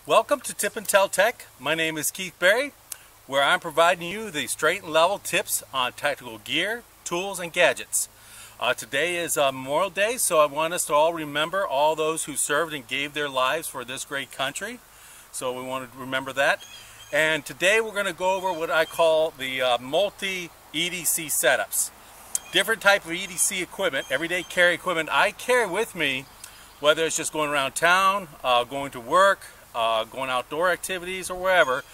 Welcome to Tip and Tell Tech. My name is Keith Berry, where I'm providing you the straight and level tips on technical gear, tools, and gadgets. Today is Memorial Day, so I want us to all remember all those who served and gave their lives for this great country. So we want to remember that. And today we're going to go over what I call the multi EDC setups. Different type of EDC equipment, everyday carry equipment I carry with me, whether it's just going around town, going to work, going outdoor activities, or wherever.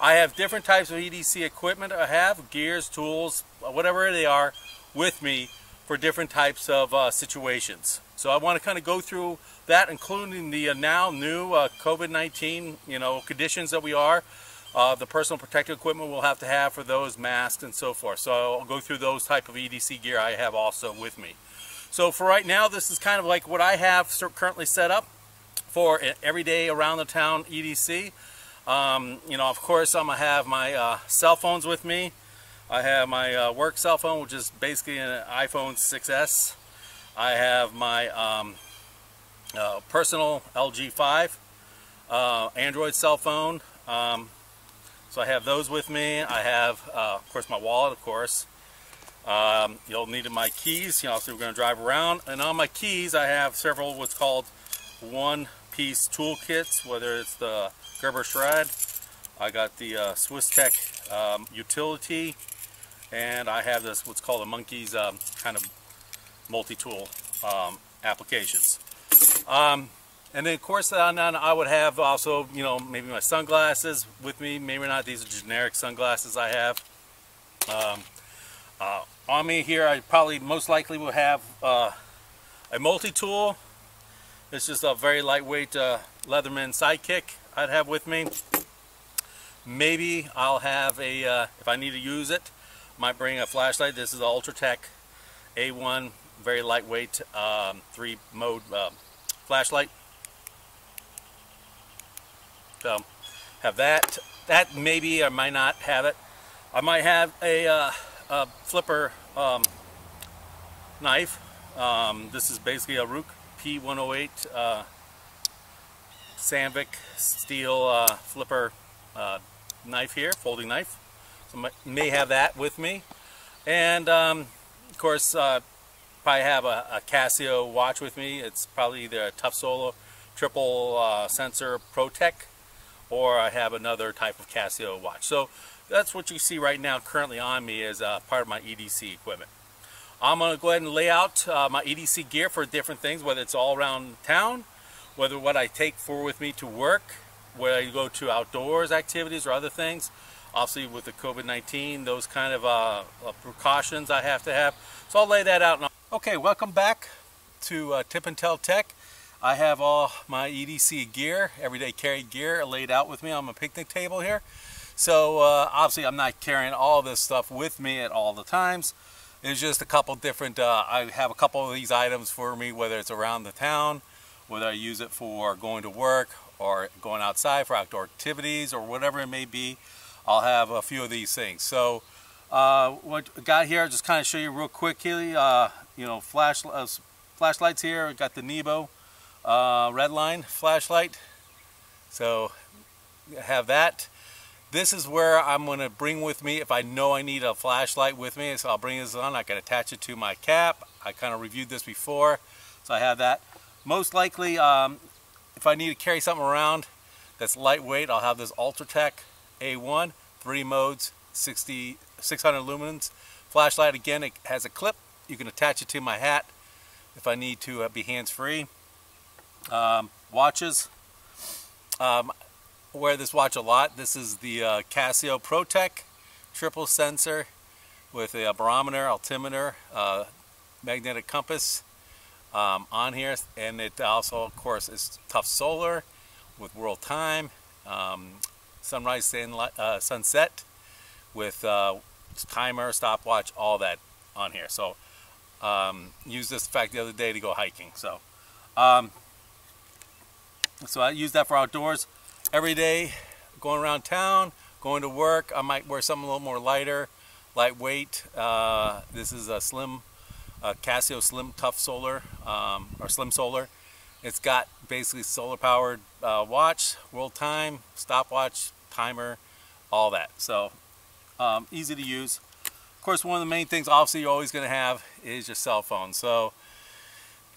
I have different types of EDC equipment. I have gears, tools, whatever they are, with me for different types of situations. So I want to kind of go through that, including the now new COVID-19 conditions that we are. The personal protective equipment we'll have to have for those, masks and so forth. So I'll go through those type of EDC gear I have also with me. So for right now, this is kind of like what I have currently set up for everyday around the town EDC. Of course, I'm gonna have my cell phones with me. I have my work cell phone, which is basically an iPhone 6S. I have my personal LG 5 Android cell phone. So I have those with me. I have, of course, my wallet, of course. You'll need my keys, so we're going to drive around. And on my keys, I have several what's called one-piece toolkits, whether it's the Gerber Shred, I got the Swiss Tech utility, and I have this what's called a Monkey's kind of multi-tool applications. And then, of course, I would have also, maybe my sunglasses with me. Maybe not. These are generic sunglasses I have. On me here, I probably most likely will have a multi-tool. It's just a very lightweight Leatherman Sidekick I'd have with me. Maybe I'll have a, if I need to use it, might bring a flashlight. This is the Ultratech A1, very lightweight 3-mode flashlight. So have that. That maybe I might not have it. I might have a flipper knife. This is basically a Rook P108 Sandvik steel flipper knife here, folding knife. So I may have that with me. And of course, probably have a Casio watch with me. It's probably either a Tough Solar triple sensor ProTech, or I have another type of Casio watch. So that's what you see right now currently on me as part of my EDC equipment. I'm going to go ahead and lay out my EDC gear for different things, whether it's all around town, whether what I take with me to work, whether I go to outdoors activities or other things. Obviously with the COVID-19, those kind of precautions I have to have. So I'll lay that out now. Okay, welcome back to Tip and Tell Tech. I have all my EDC gear, everyday carry gear, laid out with me on my picnic table here. So obviously I'm not carrying all this stuff with me at all the times. There's just a couple different, I have a couple of these items for me, whether it's around the town, whether I use it for going to work or going outside for outdoor activities or whatever it may be. I'll have a few of these things. So what I got here, I'll just kind of show you real quickly, flashlights here. I got the Nebo Redline flashlight. So I have that. This is where I'm going to bring with me if I know I need a flashlight with me. So I'll bring this on. I can attach it to my cap. I kind of reviewed this before, so I have that. Most likely, if I need to carry something around that's lightweight, I'll have this Ultratech A1, 3 modes, 600 lumens flashlight. Again, it has a clip. You can attach it to my hat if I need to be hands-free. Watches. Wear this watch a lot. This is the Casio ProTech triple sensor with a barometer, altimeter, magnetic compass on here, and it also, of course, is Tough Solar with world time, sunrise, sunset with timer, stopwatch, all that on here. So used this in fact the other day to go hiking. So so I use that for outdoors. Every day, going around town, going to work, I might wear something a little more lighter, lightweight. This is a Casio Slim Tough Solar, or Slim Solar. It's got basically solar powered watch, world time, stopwatch, timer, all that. So easy to use. Of course, one of the main things obviously you're always going to have is your cell phone. So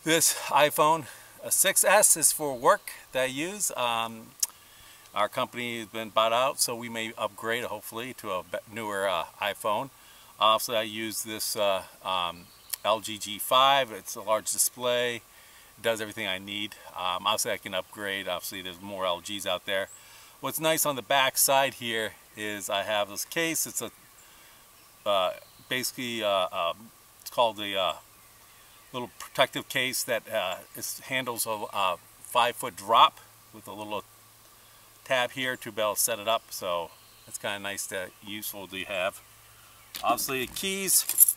this iPhone 6S is for work that I use. Our company has been bought out, so we may upgrade hopefully to a newer iPhone. Obviously I use this LG G5. It's a large display. It does everything I need. Obviously I can upgrade. Obviously there's more LGs out there. What's nice on the back side here is I have this case. It's a basically it's called the little protective case that handles a 5-foot drop with a little tab here to be able to set it up. So it's kind of nice, useful to have. Obviously the keys.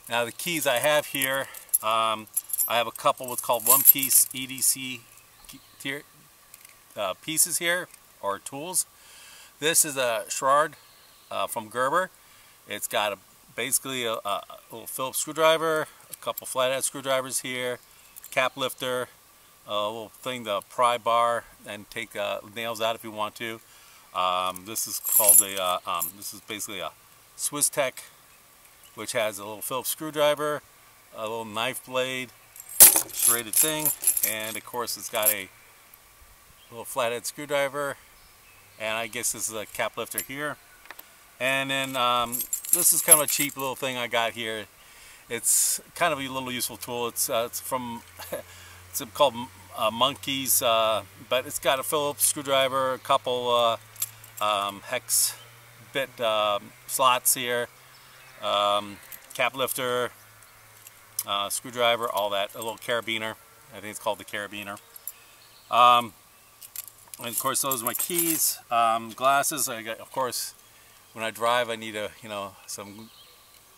Now the keys I have here, I have a couple what's called one-piece EDC pieces here, or tools. This is a shroud from Gerber. It's got basically a little Phillips screwdriver, a couple flathead screwdrivers here, cap lifter, a little thing to pry bar and take nails out if you want to. This is called a this is basically a Swiss Tech, which has a little Phillips screwdriver, a little knife blade, serrated thing, and of course it's got a little flathead screwdriver, and I guess this is a cap lifter here. And then this is kind of a cheap little thing I got here. It's kind of a little useful tool. It's from it's called Monkeys, but it's got a Phillips screwdriver, a couple hex bit slots here, cap lifter, screwdriver, all that. A little carabiner. I think it's called the carabiner. And of course, those are my keys. Glasses. I got, of course, when I drive, I need some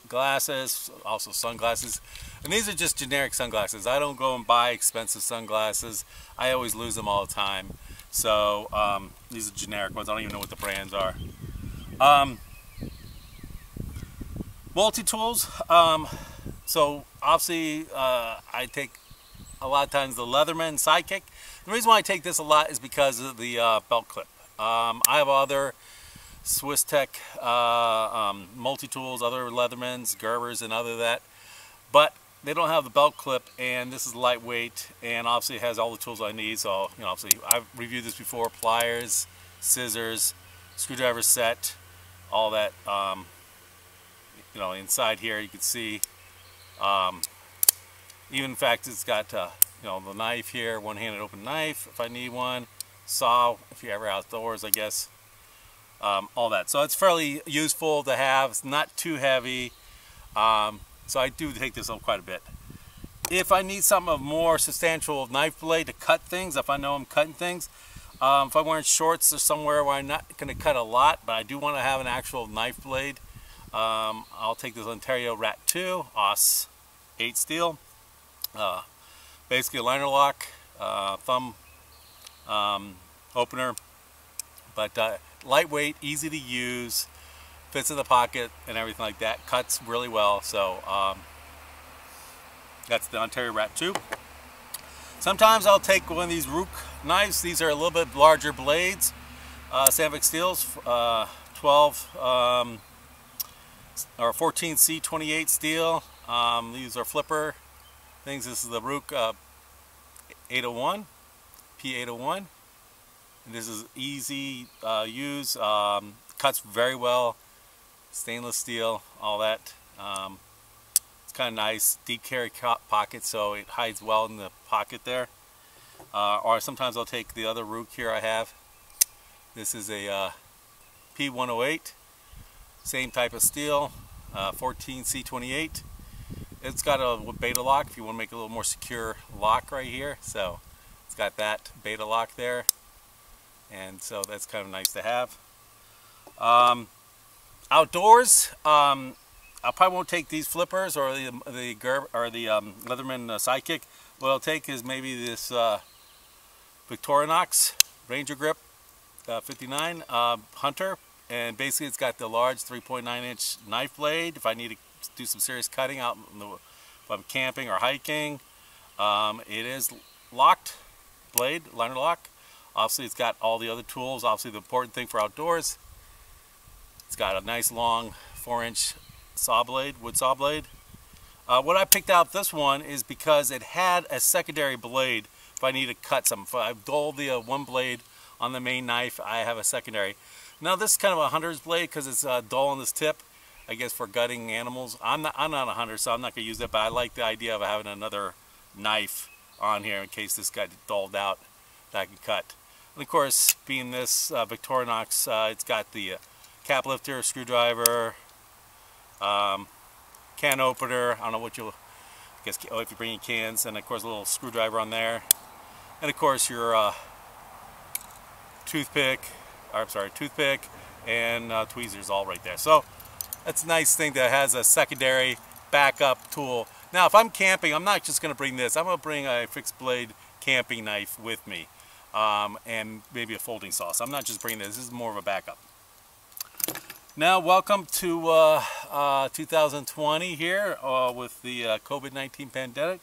glasses, also sunglasses. And these are just generic sunglasses. I don't go and buy expensive sunglasses. I always lose them all the time. So these are generic ones. I don't even know what the brands are. Multi-tools. So obviously I take a lot of times the Leatherman Sidekick. The reason why I take this a lot is because of the belt clip. I have other Swiss Tech multi-tools, other Leathermans, Gerbers, and other that, but they don't have the belt clip, and this is lightweight, and obviously it has all the tools I need. So obviously I've reviewed this before: pliers, scissors, screwdriver set, all that. Inside here you can see, even in fact it's got the knife here, one-handed open knife if I need one, saw if you're ever outdoors, I guess. All that. So it's fairly useful to have. It's not too heavy. So I do take this up quite a bit. If I need something of more substantial knife blade to cut things, if I know I'm cutting things, if I'm wearing shorts or somewhere where I'm not going to cut a lot, but I do want to have an actual knife blade, I'll take this Ontario Rat 2 OS 8 steel. Basically a liner lock, thumb opener, but lightweight, easy to use, fits in the pocket and everything like that, cuts really well. So that's the Ontario Rat 2. Sometimes I'll take one of these Rook knives. These are a little bit larger blades, Sandvik steels, 12 or 14 C28 steel. These are flipper things. This is the Rook 801, P801. And this is easy use, cuts very well, stainless steel, all that. It's kind of nice, deep carry pocket, so it hides well in the pocket there. Or sometimes I'll take the other Rook here I have. This is a P108, same type of steel, 14 C28. It's got a beta lock if you want to make a little more secure lock right here. So it's got that beta lock there. And so that's kind of nice to have. Outdoors, I probably won't take these flippers or the Leatherman Sidekick. What I'll take is maybe this Victorinox Ranger Grip 59 Hunter, and basically it's got the large 3.9-inch knife blade if I need to do some serious cutting out if I'm camping or hiking. It is locked blade, liner lock. Obviously it's got all the other tools. Obviously the important thing for outdoors, it's got a nice long 4-inch saw blade, wood saw blade. What I picked out this one is because it had a secondary blade if I need to cut something. If I dull the one blade on the main knife, I have a secondary. Now this is kind of a hunter's blade because it's dull on this tip, I guess for gutting animals. I'm not a hunter, so I'm not going to use it, but I like the idea of having another knife on here in case this got dulled out that I can cut. And of course, being this Victorinox, it's got the cap lifter, screwdriver, can opener, I don't know what you'll, I guess if you're bringing cans, and of course a little screwdriver on there, and of course your toothpick and tweezers all right there. So that's a nice thing that has a secondary backup tool. Now if I'm camping, I'm not just going to bring this, I'm going to bring a fixed blade camping knife with me, and maybe a folding saw. So I'm not just bringing this is more of a backup. Now welcome to 2020 here with the COVID-19 pandemic.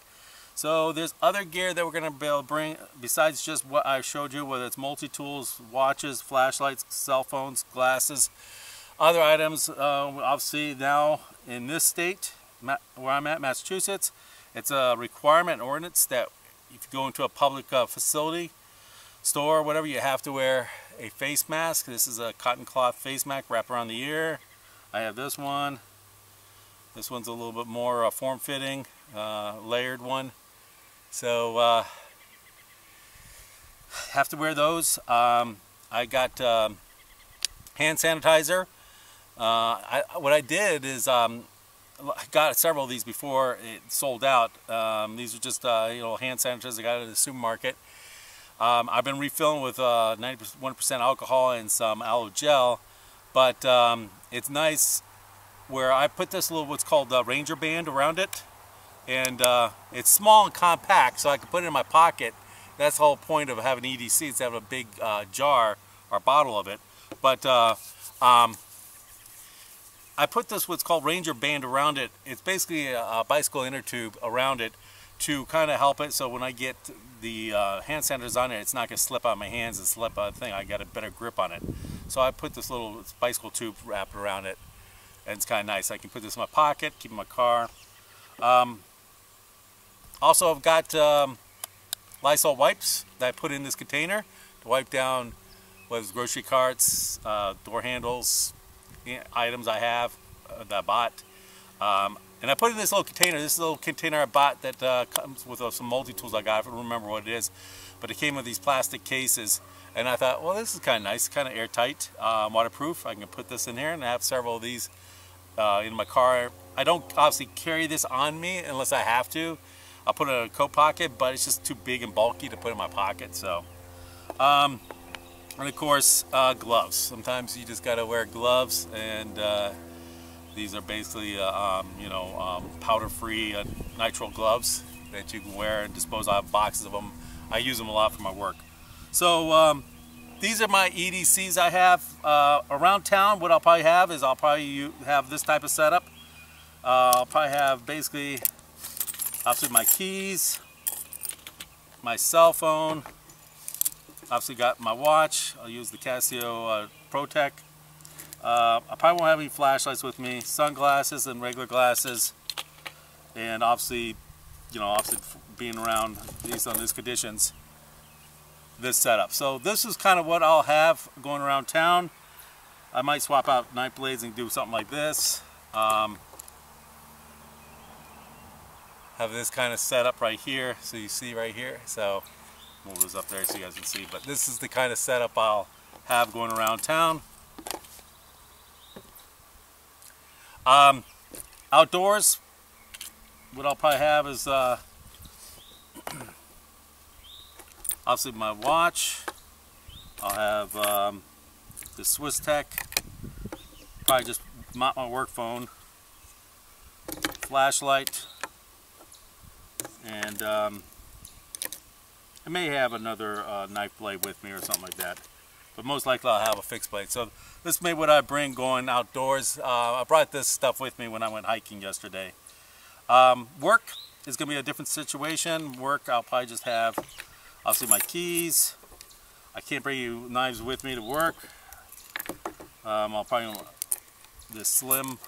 So there's other gear that we're going to be able to bring besides just what I showed you, whether it's multi-tools, watches, flashlights, cell phones, glasses, other items. Obviously now in this state where I'm at, Massachusetts, it's a requirement ordinance that if you go into a public facility, store, whatever, you have to wear a face mask. This is a cotton cloth face mask wrapped around the ear. I have this one. This one's a little bit more form-fitting, layered one. So have to wear those. I got hand sanitizer. What I did is I got several of these before it sold out. These are just hand sanitizers I got at the supermarket. I've been refilling with 91% alcohol and some aloe gel, but it's nice where I put this little what's called Ranger band around it, and it's small and compact, so I can put it in my pocket. That's the whole point of having EDC, is to have a big jar or bottle of it. But I put this what's called Ranger band around it. It's basically a bicycle inner tube around it to kind of help it, so when I get the hand sanitizer on it, it's not going to slip out of my hands and slip out of the thing. I got a better grip on it. So I put this little bicycle tube wrapped around it, and it's kind of nice. I can put this in my pocket, keep it in my car. Also, I've got Lysol wipes that I put in this container to wipe down whether it's grocery carts, door handles, items I have that I bought. And I put it in this little container. This little container I bought that comes with some multi-tools I got. I don't remember what it is, but it came with these plastic cases. And I thought, well, this is kind of nice, kind of airtight, waterproof. I can put this in here, and I have several of these in my car. I don't obviously carry this on me unless I have to. I'll put it in a coat pocket, but it's just too big and bulky to put in my pocket. So, and of course, gloves. Sometimes you just got to wear gloves, and these are basically, powder-free nitrile gloves that you can wear and dispose of. I have boxes of them. I use them a lot for my work. So these are my EDCs I have around town. What I'll probably have is I'll probably have this type of setup. I'll probably have basically, obviously my keys, my cell phone. Obviously got my watch. I'll use the Casio ProTech. I probably won't have any flashlights with me, sunglasses and regular glasses, and obviously being around these conditions, this setup. So this is kind of what I'll have going around town. I might swap out knife blades and do something like this. Have this kind of setup right here, so you see right here. So move this up there so you guys can see. But this is the kind of setup I'll have going around town. Outdoors, what I'll probably have is obviously my watch. I'll have the Swiss Tech, probably just my work phone, flashlight, and I may have another knife blade with me or something like that. But most likely I'll have a fixed blade. So this may be what I bring going outdoors. I brought this stuff with me when I went hiking yesterday. Work, is going to be a different situation. Work, I'll probably just have obviously my keys. I can't bring you knives with me to work. I'll probably this slim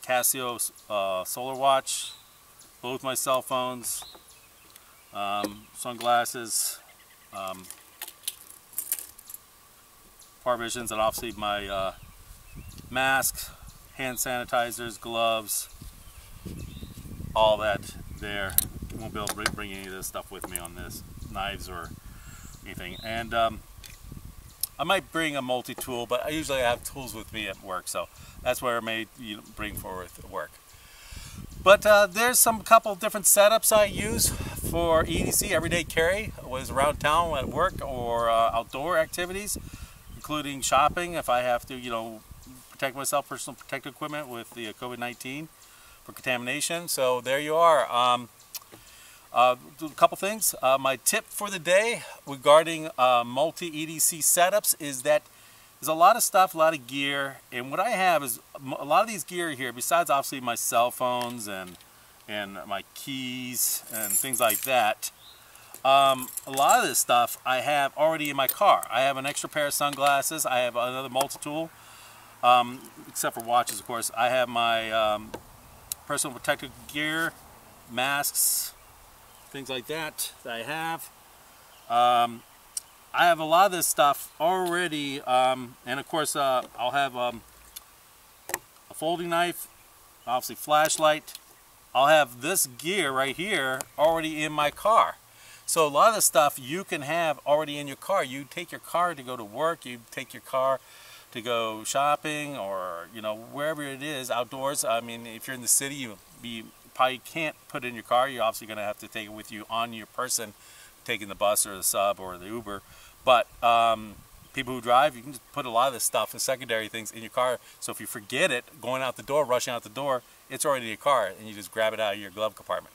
Casio solar watch, both my cell phones, sunglasses, power visions, and obviously my mask, hand sanitizers, gloves, all that there. Won't be able to bring any of this stuff with me on this, knives or anything. And I might bring a multi-tool, but I usually have tools with me at work, so that's where I may bring forward at work. But there's some couple different setups I use for EDC, everyday carry, whether it's around town at work or outdoor activities, including shopping if I have to, protect myself, personal protective equipment with the COVID-19 for contamination. So there you are. A couple things. My tip for the day regarding multi EDC setups is that there's a lot of stuff, a lot of gear, and what I have is a lot of these gear here, besides obviously my cell phones and my keys and things like that. A lot of this stuff I have already in my car. I have an extra pair of sunglasses. I have another multi-tool, except for watches, of course. I have my personal protective gear, masks, things like that I have. I have a lot of this stuff already, and of course I'll have a folding knife, obviously flashlight. I'll have this gear right here already in my car. So a lot of the stuff you can have already in your car. You take your car to go to work, you take your car to go shopping, or wherever it is, outdoors. I mean, if you're in the city, you probably can't put it in your car. You're obviously going to have to take it with you on your person, taking the bus or the sub or the Uber. But people who drive, you can just put a lot of this stuff and secondary things in your car. So if you forget it, going out the door, rushing out the door, it's already in your car, and you just grab it out of your glove compartment.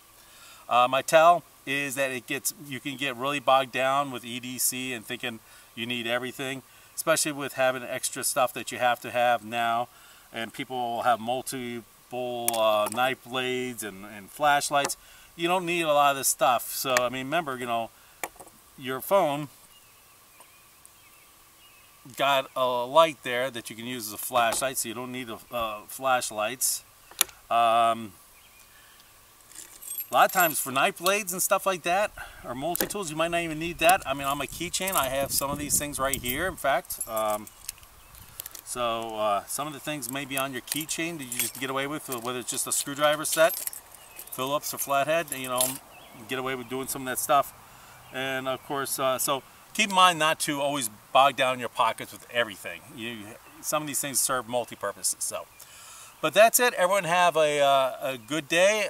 My tell is that you can get really bogged down with EDC and thinking you need everything, especially with having extra stuff that you have to have now. And people have multiple knife blades and flashlights. You don't need a lot of this stuff. So I mean, remember, your phone got a light there that you can use as a flashlight, so you don't need flashlights. A lot of times for knife blades and stuff like that, or multi-tools, you might not even need that. I mean, on my keychain, I have some of these things right here, in fact. So some of the things may be on your keychain that you just get away with, whether it's just a screwdriver set, Phillips or flathead, get away with doing some of that stuff. And of course, so keep in mind not to always bog down your pockets with everything. Some of these things serve multi-purposes. So, but that's it. Everyone have a good day.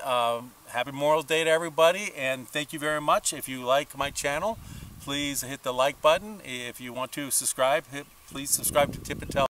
Happy Memorial Day to everybody, and thank you very much. If you like my channel, please hit the like button. If you want to subscribe, please subscribe to Tip and Tell.